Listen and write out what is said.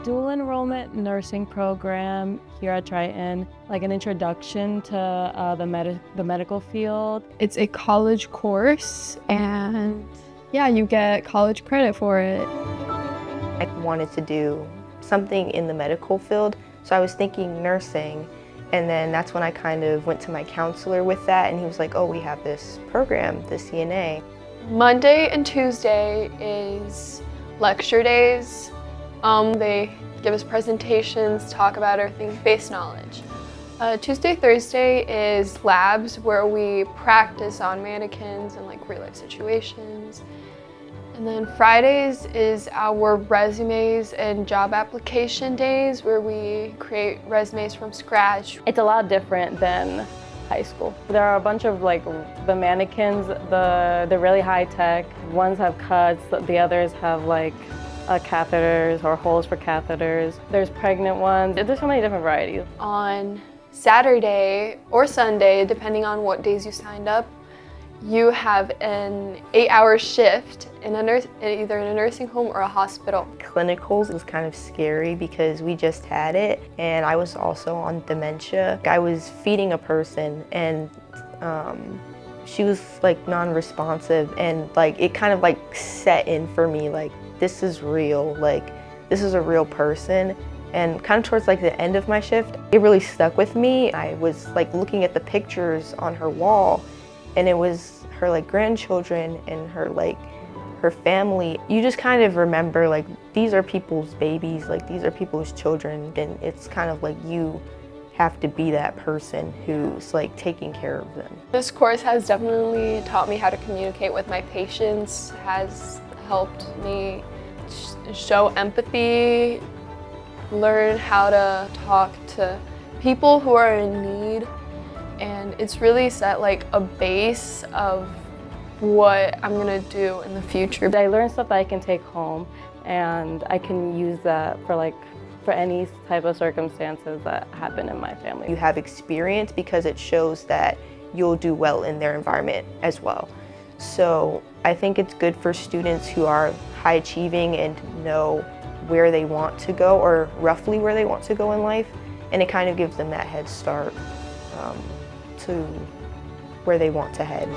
dual enrollment nursing program here at Triton, like an introduction to the medical field. It's a college course, and yeah, you get college credit for it. I wanted to do something in the medical field, so I was thinking nursing, and then that's when I kind of went to my counselor with that, and he was like, oh, we have this program, the CNA. Monday and Tuesday is lecture days. They give us presentations, talk about everything, base knowledge. Tuesday, Thursday is labs where we practice on mannequins and like real life situations. And then Fridays is our resumes and job application days where we create resumes from scratch. It's a lot different than high school. There are a bunch of like the mannequins, they're really high tech. Ones have cuts, the others have like catheters or holes for catheters. There's pregnant ones. There's so many different varieties. On Saturday or Sunday, depending on what days you signed up, you have an 8-hour shift in either in a nursing home or a hospital. Clinicals was kind of scary because we just had it, and I was also on dementia. I was feeding a person, and she was like non-responsive, and like it kind of like set in for me, like this is real, like this is a real person. And kind of towards like the end of my shift, it really stuck with me. I was like looking at the pictures on her wall, and it was her like grandchildren and her family. You just kind of remember like these are people's babies, like these are people's children, and it's kind of like you have to be that person who's like taking care of them. This course has definitely taught me how to communicate with my patients, has helped me show empathy, learn how to talk to people who are in need, and it's really set like a base of what I'm gonna do in the future. I learned stuff that I can take home, and I can use that for any type of circumstances that happen in my family. You have experience because it shows that you'll do well in their environment as well. So I think it's good for students who are high achieving and know where they want to go, or roughly where they want to go in life, and it kind of gives them that head start to where they want to head.